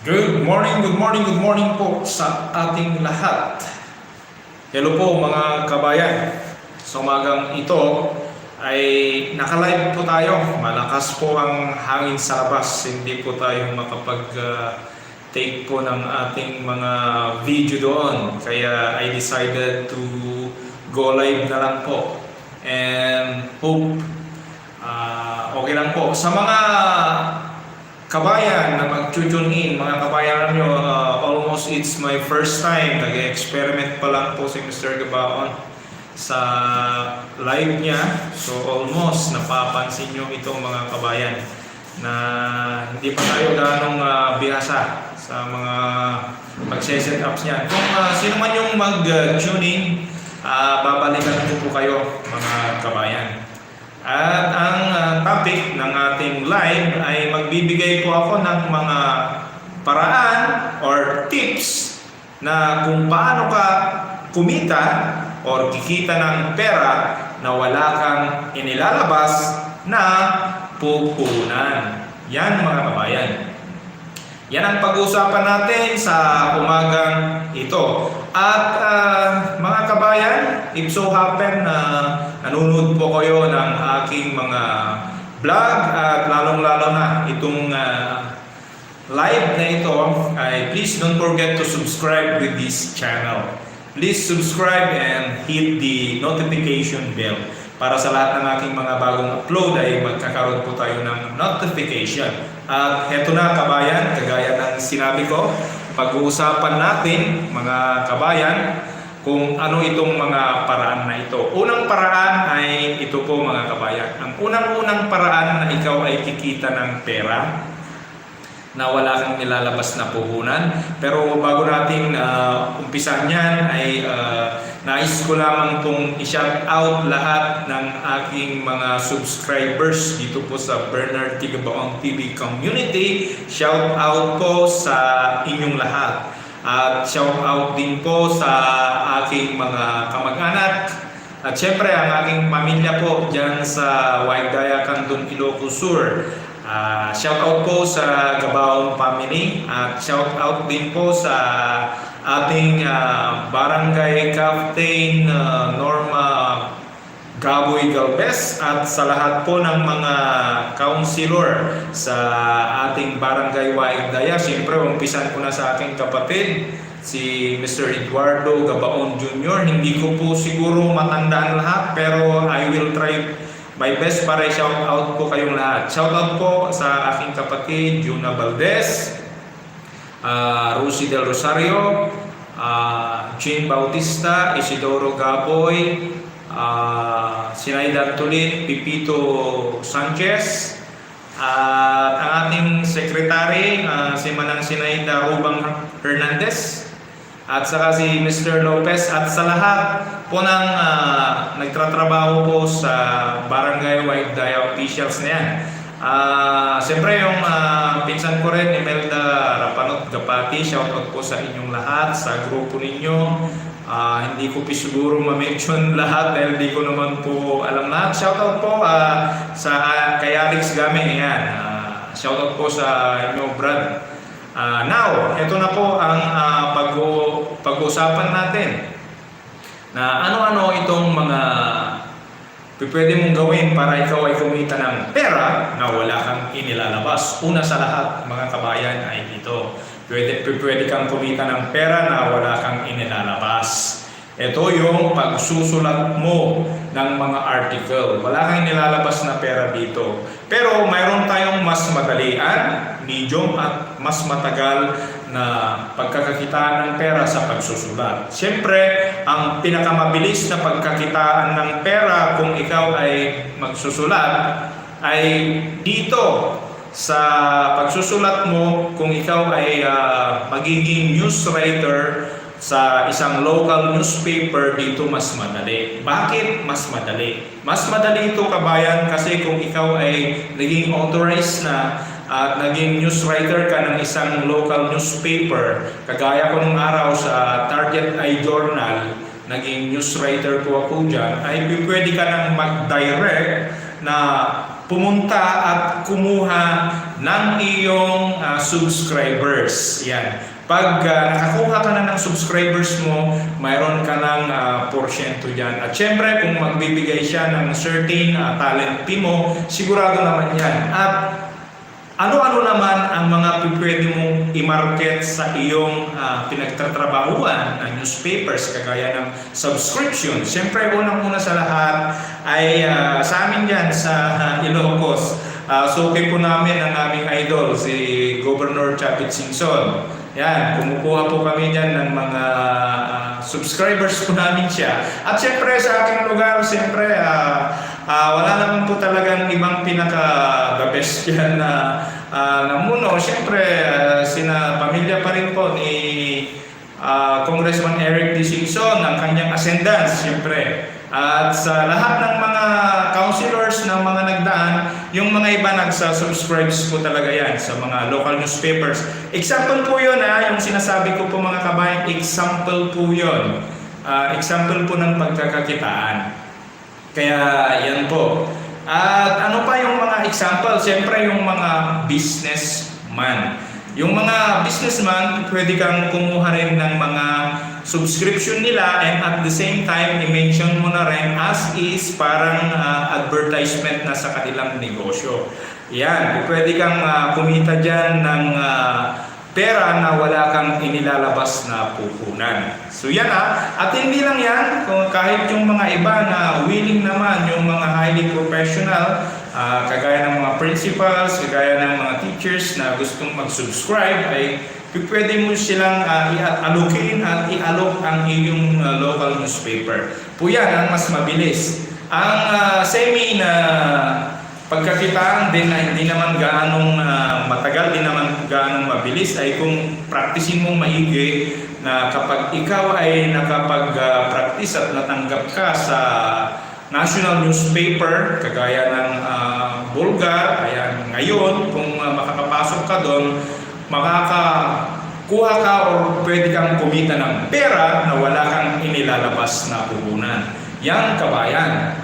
Good morning, good morning po sa ating lahat. Hello po mga kabayan. Sa umagang ito ay naka-live po tayo. Malakas po ang hangin sa labas. Hindi po tayo makapag-take po ng ating mga video doon. Kaya I decided to go live na lang po. And hope okay lang po. Sa mga kabayan na mag-tune in, mga kabayan nyo, almost it's my first time. Nag-experiment pa lang po si Mr. Gabaon sa live niya. So almost napapansin nyo itong mga kabayan na hindi pa tayo ganong bihasa sa mga mag-set ups niya. Kung sino man yung mag-tune in, babalikan ko po kayo mga kabayan. At ang topic ng ating live ay magbibigay po ako ng mga paraan or tips na kung paano ka kumita or kikita ng pera na wala kang inilalabas na pupunan. Yan mga kabayan. Yan ang pag-uusapan natin sa umagang ito. At mga kabayan, if so happen na nanonood po kayo ng aking mga vlog at lalong-lalo na itong live na ito, ay please don't forget to subscribe with this channel. Please subscribe and hit the notification bell para sa lahat ng aking mga bagong upload ay magkakaroon po tayo ng notification. At heto na kabayan, kagaya ng sinabi ko, pag-uusapan natin mga kabayan kung ano itong mga paraan na ito. Unang paraan ay ito po mga kabayan. Ang unang-unang paraan na ikaw ay kikita ng pera na wala kang nilalabas na puhunan. Pero bago natin umpisan yan ay nais ko lamang itong i-shout out lahat ng aking mga subscribers dito po sa Bernard T. Gabaon TV community. Shout out po sa inyong lahat. At shout out din po sa aking mga kamag-anak. At syempre ang aking pamilya po dyan sa Waigdaya, Candon, Ilocos Sur. Shout out po sa Gabaon family at shout out din po sa ating barangay captain Norma Gaboy Galvez at sa lahat po ng mga councilor sa ating barangay Waigdaya. Siyempre, umpisan ko na sa aking kapatid, si Mr. Eduardo Gabaon Jr. Hindi ko po siguro matandaan lahat, pero I will try my best para shout out po kayong lahat. Shout out po sa aking kapatid, Juna Valdez, Rosie Del Rosario, Jane Bautista, Isidoro Gaboy, Sinaida Tulit, Pipito Sanchez, at ang ating secretary, si Manang Sinaida Rubang Hernandez, at saka si Mr. Lopez, at sa lahat po ng nagtratrabaho po sa Barangay Waigdaya officials na yan. Siyempre yung pinsan ko rin, Imelda Rapanot Gapati, shoutout po sa inyong lahat, sa grupo ninyo. Hindi ko siguro ma-mention lahat dahil hindi ko naman po alam lahat. Shoutout po sa kay Alex Game, yan. Shoutout po sa inyo, Brad. Now, ito na po ang pag-uusapan natin na ano-ano itong mga pwede mong gawin para ikaw ay kumita ng pera na wala kang inilalabas. Una sa lahat, mga kabayan, ay ito. Pwede kang kumita ng pera na wala kang inilalabas. Ito yung pagsusulat mo ng mga article. Wala kang nilalabas na pera dito. Pero mayroon tayong mas madalian, medium at mas matagal na pagkakakitaan ng pera sa pagsusulat. Siyempre, ang pinakamabilis na pagkakitaan ng pera kung ikaw ay magsusulat ay dito sa pagsusulat mo. Kung ikaw ay magiging news writer sa isang local newspaper, dito mas madali. Bakit mas madali? Mas madali ito kabayan kasi kung ikaw ay naging authorized na at naging news writer ka ng isang local newspaper, kagaya ko nung araw sa Target Eye Journal, naging news writer ko ako dyan, ay pwede ka nang mag-direct na pumunta at kumuha ng iyong subscribers. Yan. Pag nakakuha ka na ng subscribers mo, mayroon ka ng porsyento dyan. At syempre, kung magbibigay siya ng certain talent fee mo, sigurado naman yan. At ano-ano naman ang mga pwede mong i-market sa iyong pinagtatrabahuan na newspapers, kagaya ng subscription. Siyempre, unang-una sa lahat ay sa amin dyan sa Ilocos. Suki po namin ang aming idol, si Governor Chapit Singson. Yan, kumukuha po kami dyan ng mga subscribers po namin siya. At siyempre sa aking lugar, siyempre wala naman po talagang ibang pinaka-the best yan na namuno. Siyempre, sina pamilya pa rin po ni Congressman Eric D. Singson, ang kanyang ascendance, siyempre. At sa lahat ng mga councilors ng mga nagdaan, yung mga iba nagsa-subscribes po talaga yan sa mga local newspapers. Example po yun, yung sinasabi ko po mga kabayan, example po yun. Example po ng pagkakakitaan. Kaya yan po. At ano pa yung mga example? Siyempre yung mga businessman. Yung mga businessman, pwede kang kumuha rin ng mga subscription nila, and at the same time, i-mention mo na rin as is parang advertisement na sa kanilang negosyo. Yan, pwede kang kumita dyan ng pera na wala kang inilalabas na puhunan. So yan at hindi lang yan, kahit yung mga iba na willing naman, yung mga highly professional, kagaya ng mga principals, kagaya ng mga teachers na gustong mag-subscribe, ay pwede mo silang i-allocate at i-allok ang iyong local newspaper. Po yan ang mas mabilis. Ang semi na pagkakitaan din na hindi naman gaanong matagal, din naman gaanong mabilis, ay kung practicing mong maigi na kapag ikaw ay nakapag-practice at natanggap ka sa national newspaper, kagaya ng Bulgar, ayan, ngayon, kung makakapasok ka doon, makakakuha ka o pwede kang kumita ng pera na wala kang inilalabas na puhunan. Yan, kabayan,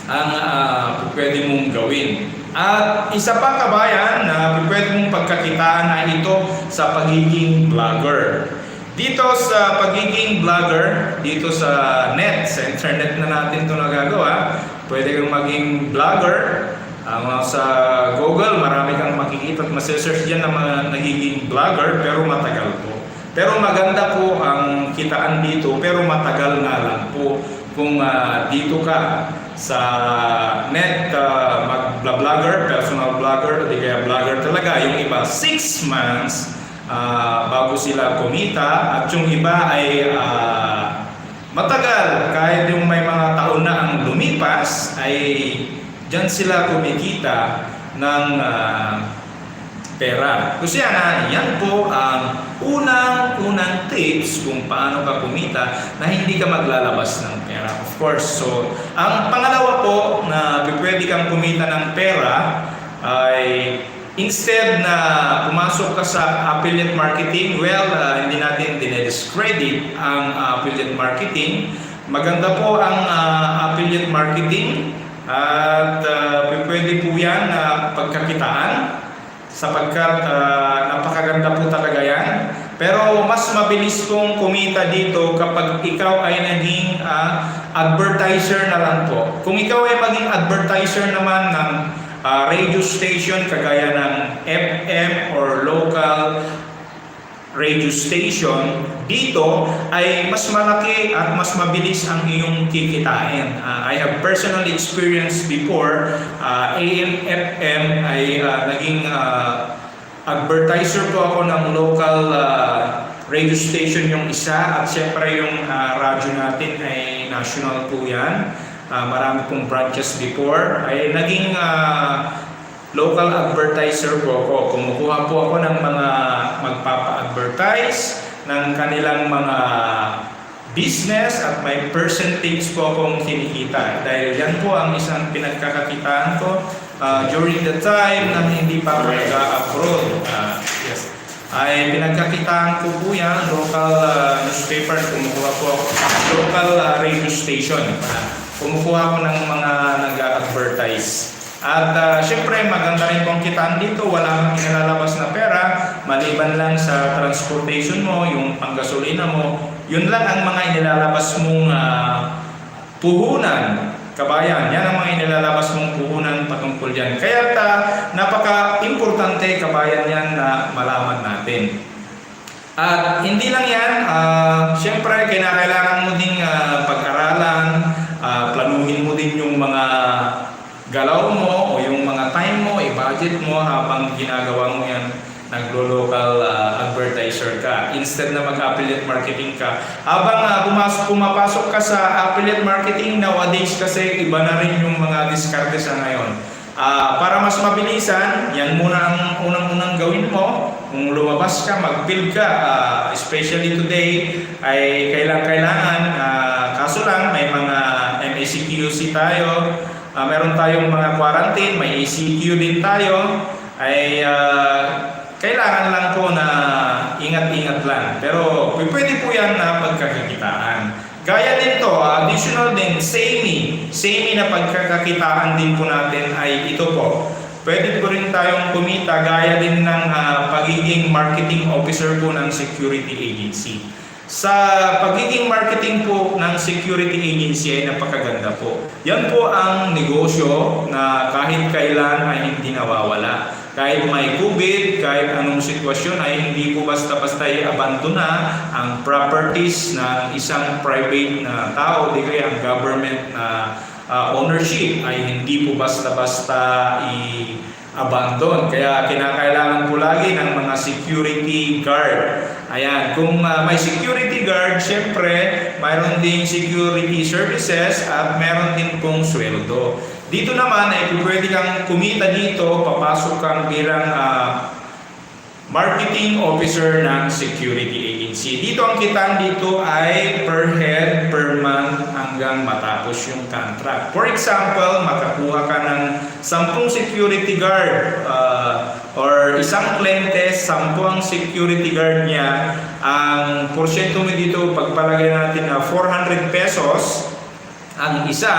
ang pwede mong gawin. At isa pa, kabayan, na pwede mong pagkakitaan ay ito sa pagiging vlogger. Dito sa pagiging vlogger, dito sa net, sa internet na natin ito nagagawa, pwede kang maging vlogger. Sa Google, marami kang makikita at masesearch dyan na mga nagiging vlogger, pero matagal po. Pero maganda po ang kitaan dito, pero matagal nga lang po kung dito ka sa net, mag-vlogger, personal vlogger, o di kaya vlogger talaga. Yung iba 6 months bago sila kumita, at yung iba ay matagal, kahit yung may mga taon na ang lumipas, ay diyan sila kumikita ng pera. Kasi yan po ang unang tips kung paano ka kumita na hindi ka maglalabas ng pera. Of course, so ang pangalawa po na pwede kang kumita ng pera ay instead na pumasok ka sa affiliate marketing, hindi natin dinediscredit ang affiliate marketing. Maganda po ang affiliate marketing. At pwede po yan na pagkakitaan sapagkat napakaganda po talaga yan. Pero mas mabilis pong kumita dito kapag ikaw ay naging advertiser na lang po. Kung ikaw ay maging advertiser naman ng radio station kagaya ng FM or local radio station, dito ay mas malaki at mas mabilis ang iyong kikitain. I have personally experienced before, AM, FM ay naging advertiser po ako ng local radio station yung isa, at syempre yung radyo natin ay national po yan. Marami pong branches before, ay naging local advertiser po ako. Kumukuha po ako ng mga magpapa-advertise ng kanilang mga business at may percentage po akong kinikita. Dahil yan po ang isang pinagkakakitaan ko during the time na hindi pa ako nag-abroad. Yes. Ay pinagkakitaan ko po yan, local newspaper, kumukuha po ako, local radio station. Kumukuha ako ng mga nag-advertise. At syempre maganda rin kung kitaan dito, wala kang inalalabas na pera, maliban lang sa transportation mo, yung panggasolina mo, yun lang ang mga inilalabas mong puhunan. Kabayan, yan ang mga inilalabas mong puhunan patungkol yan. Kaya napaka-importante kabayan yan na malaman natin. At hindi lang yan, syempre kailangan mo ding pag-aralan, planuhin mo din yung mga galaw mo o yung mga time mo, i-budget mo habang ginagawa mo yan, naglo-local advertiser ka. Instead na mag-affiliate marketing ka, habang pumapasok ka sa affiliate marketing nowadays, kasi iba na rin yung mga diskarte sa ngayon. Para mas mabilisan, yan muna ang unang-unang gawin mo. Kung lumabas ka, mag-build ka, especially today, ay kailangan, kaso lang may mga MACQC tayo, meron tayong mga quarantine, may ACQ din tayo, ay kailangan lang po na ingat-ingat lang. Pero pwede po yan na pagkakakitaan. Gaya din to, additional din, same na pagkakakitaan din po natin ay ito po. Pwede po rin tayong kumita gaya din ng pagiging marketing officer po ng security agency. Sa pagiging marketing po ng security agency ay napakaganda po. Yan po ang negosyo na kahit kailan ay hindi nawawala. Kahit may COVID, kahit anong sitwasyon ay hindi po basta-basta i-abandona ang properties ng isang private na tao, di kaya ang government na ownership ay hindi po basta-basta i-abandon. Kaya kinakailangan po lagi ng mga security guard. Ayan, kung may security guard, syempre mayroon din security services at meron din pong sweldo. Dito naman ay pwede kang kumita dito, papasok kang bilang marketing officer ng security agency. Dito ang kitaan dito ay per head, per month hanggang matapos yung contract. For example, makakuha ka ng 10 security guard or isang kliyente, 10 ang security guard niya. Ang porsyento mo dito, pagpalagay natin na 400 pesos, ang isa,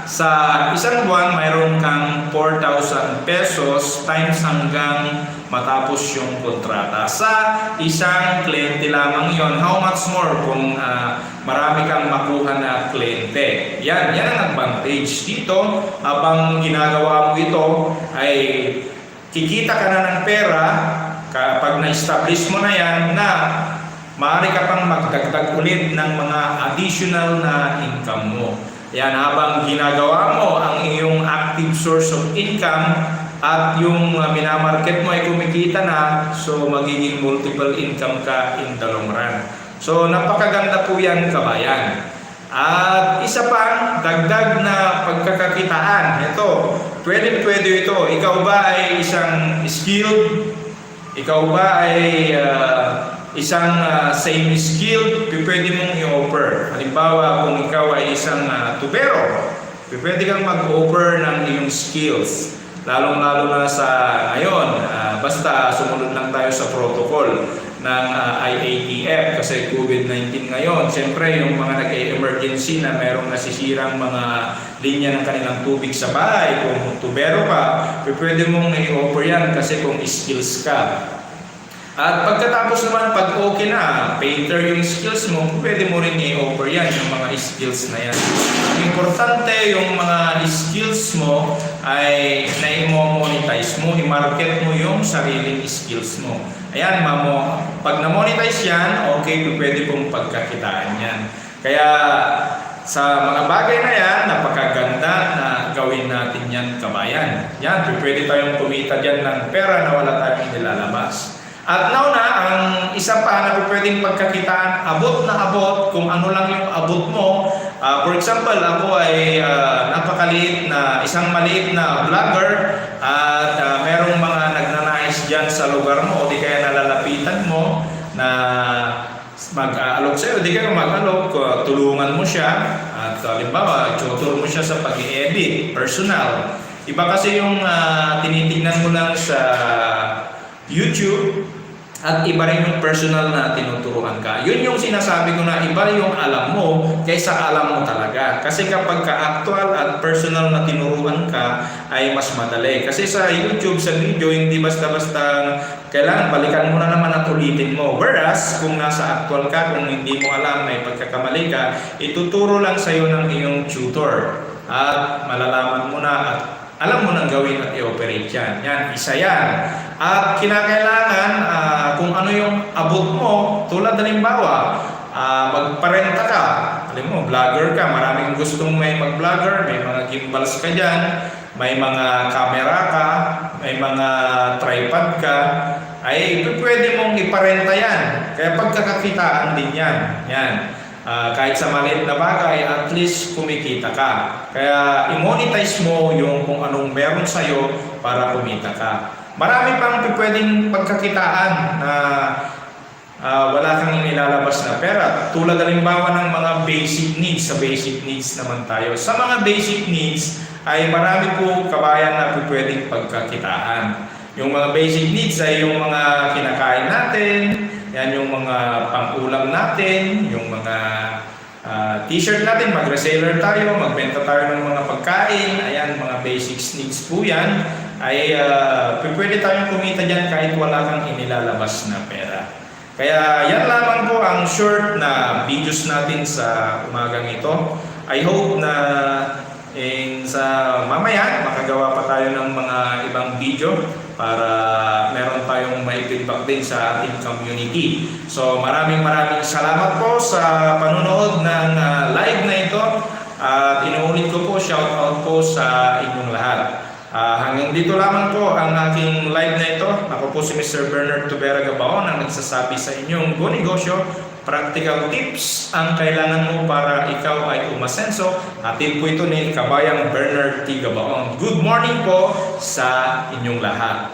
sa isang buwan mayroon kang 4,000 pesos times hanggang matapos yung kontrata. Sa isang kliyente lamang yon. How much more kung marami kang makuha na kliyente? Yan ang advantage dito. Habang ginagawa mo ito ay kikita ka na ng pera kapag na-establish mo na yan, na maaari ka pang magdagdag ulit ng mga additional na income mo. Yan, habang ginagawa mo ang iyong active source of income at yung minamarket mo ay kumikita na, so magiging multiple income ka in the long run. So napakaganda po yan kabayan. At isa pang dagdag na pagkakakitaan, ito, pwede ito. Ikaw ba ay isang skilled? Ikaw ba ay isang same skill, pwede mong i-offer. Halimbawa, kung ikaw ay isang tubero, pwede kang mag-offer ng iyong skills. Lalong-lalo na sa ngayon, basta sumunod lang tayo sa protocol ng IATF kasi COVID-19 ngayon. Siyempre, yung mga nag-emergency na merong nasisirang mga linya ng kanilang tubig sa bahay, kung tubero ka, pwede mong i-offer yan kasi kung skills ka. At pagkatapos naman, pag okay na, painter yung skills mo, pwede mo rin i-offer yan, yung mga skills na yan. Ang importante, yung mga skills mo ay na-monetize mo, i-market mo yung sariling skills mo. Ayan, pag na-monetize yan, okay, pwede pong pagkakitaan yan. Kaya sa mga bagay na yan, napakaganda na gawin natin yan kabayan. Yan, pwede tayong kumita dyan ng pera na wala tayong nilalabas. At now na, ang isa pa na pwedeng pagkakitaan, abot na abot, kung ano lang yung abot mo. For example, ako ay napakaliit na, isang maliit na vlogger at merong mga nagnanais dyan sa lugar mo o di kaya nalalapitan mo na mag-alok sa'yo, di kaya mag-alok, tulungan mo siya at halimbawa, tutur mo siya sa pag-i-edit, personal. Iba kasi yung tinitignan mo lang sa YouTube At iba rin yung personal na tinuturuan ka. Yun yung sinasabi ko na iba yung alam mo kaysa alam mo talaga. Kasi kapag ka-actual at personal na tinuruan ka ay mas madali. Kasi sa YouTube, sa video, hindi basta-basta kailangan balikan mo na naman at ulitin mo. Whereas kung nasa actual ka, kung hindi mo alam, may pagkakamali ka, ituturo lang sa'yo ng iyong tutor. At malalaman mo na at alam mo nang gawin at i-operate yan. Yan, isa yan. At kinakailangan kung ano yung abot mo, tulad halimbawa, magparenta ka. Alam mo, vlogger ka, maraming gustong may mag-vlogger, may mga gimbals ka dyan, may mga camera ka, may mga tripod ka, ay pwede mong iparenta yan. Kaya pagkakakitaan din yan. Yan. Kahit sa maliit na bagay, at least kumikita ka. Kaya i-monetize mo yung kung anong meron sa'yo para kumita ka. Marami pang pwedeng pagkakitaan na wala kang inilalabas na pera. Tulad halimbawa ng mga basic needs. Sa basic needs naman tayo. Sa mga basic needs ay marami po kabayan na pwedeng pagkakitaan. Yung mga basic needs ay yung mga kinakain natin, yan yung mga pang-ulam natin, yung mga t-shirt natin, mag-reseller tayo, magbenta tayo ng mga pagkain, ayan, mga basic needs po yan, ay pwede tayong kumita dyan kahit wala kang inilalabas na pera. Kaya yan lamang po ang short na videos natin sa umagang ito. I hope na sa mamaya makagawa pa tayo ng mga ibang video para meron tayong may feedback din sa ating community. So maraming salamat po sa panonood ng live na ito at inuulit ko po, shout out po sa inyong lahat. Hanggang dito lamang po ang aking live na ito. Ako po si Mr. Bernard Tubera Gabaon ang nagsasabi sa inyong go negosyo. Practical tips ang kailangan mo para ikaw ay umasenso. Atin po ito ni Kabayang Bernard T. Gabaon. Good morning po sa inyong lahat.